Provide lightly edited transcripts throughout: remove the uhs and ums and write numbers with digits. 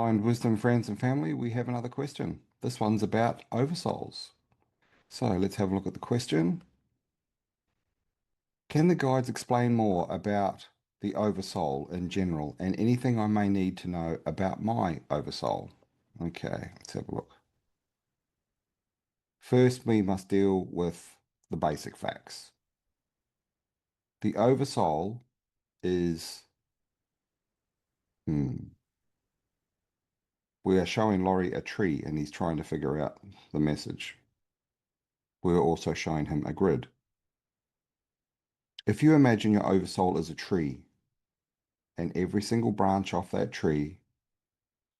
Kind wisdom, friends and family, we have another question. This one's about oversouls. So let's have a look at the question. Can the guides explain more about the oversoul in general and anything I may need to know about my oversoul? Okay, let's have a look. First, we must deal with the basic facts. The oversoul is, hmm, we are showing Laurie a tree and he's trying to figure out the message. We're also showing him a grid. If you imagine your oversoul as a tree, and every single branch off that tree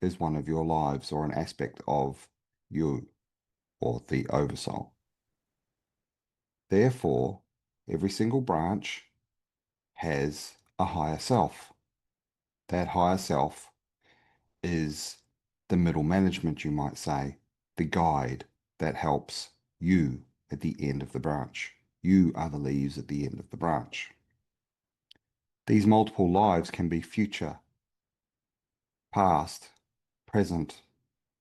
is one of your lives or an aspect of you or the oversoul. Therefore, every single branch has a higher self. That higher self is the middle management, you might say, the guide that helps you at the end of the branch. You are the leaves at the end of the branch. These multiple lives can be future, past, present,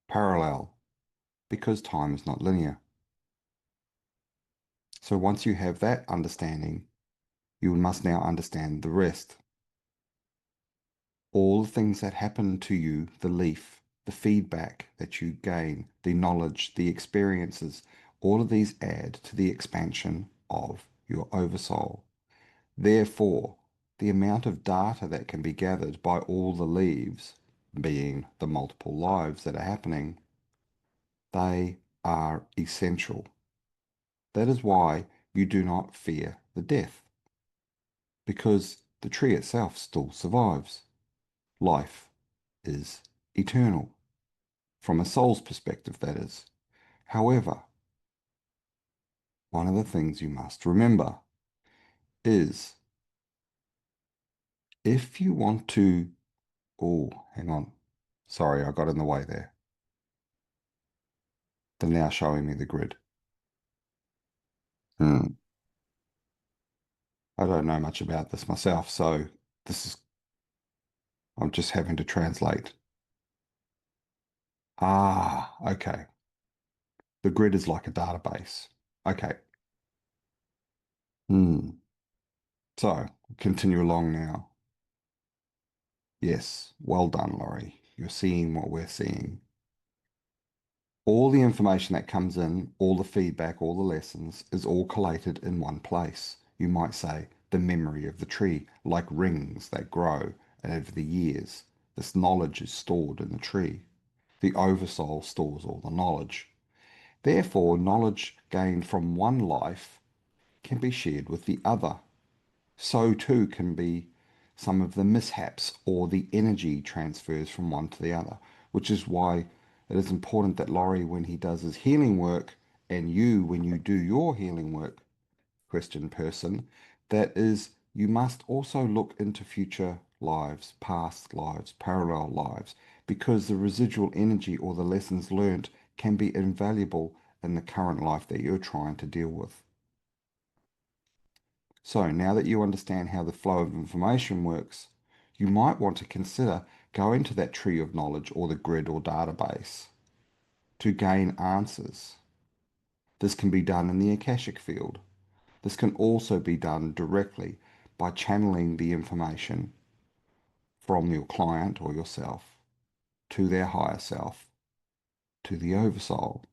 parallel, because time is not linear. So once you have that understanding, you must now understand the rest. All the things that happen to you, the leaf, the feedback that you gain, the knowledge, the experiences, all of these add to the expansion of your oversoul. Therefore, the amount of data that can be gathered by all the leaves, being the multiple lives that are happening, they are essential. That is why you do not fear the death, because the tree itself still survives. Life is eternal, from a soul's perspective, that is. However, one of the things you must remember is if you want to, oh, hang on. Sorry, I got in the way there. They're now showing me the grid. Hmm. I don't know much about this myself, so this is, I'm just having to translate. Ah, okay. The grid is like a database. Okay. Hmm. So, continue along now. Yes, well done, Laurie. You're seeing what we're seeing. All the information that comes in, all the feedback, all the lessons is all collated in one place. You might say the memory of the tree, like rings that grow over the years. This knowledge is stored in the tree. The oversoul stores all the knowledge. Therefore, knowledge gained from one life can be shared with the other. So too can be some of the mishaps or the energy transfers from one to the other, which is why it is important that Laurie, when he does his healing work, and you, when you do your healing work, Christian person, that is, you must also look into future lives, past lives, parallel lives, because the residual energy or the lessons learnt can be invaluable in the current life that you're trying to deal with. So now that you understand how the flow of information works, you might want to consider going to that tree of knowledge or the grid or database to gain answers. This can be done in the Akashic field. This can also be done directly by channeling the information from your client or yourself to their higher self, to the oversoul.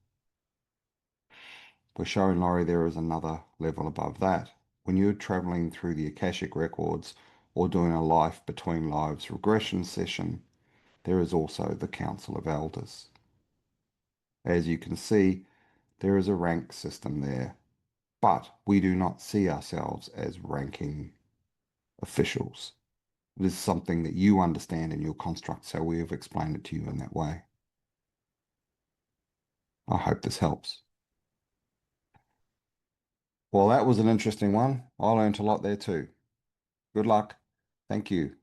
We're showing Laurie there is another level above that. When you're traveling through the Akashic records or doing a life between lives regression session, there is also the Council of Elders. As you can see, there is a rank system there, but we do not see ourselves as ranking officials. It is something that you understand in your construct, so we have explained it to you in that way. I hope this helps. Well, that was an interesting one. I learned a lot there too. Good luck. Thank you.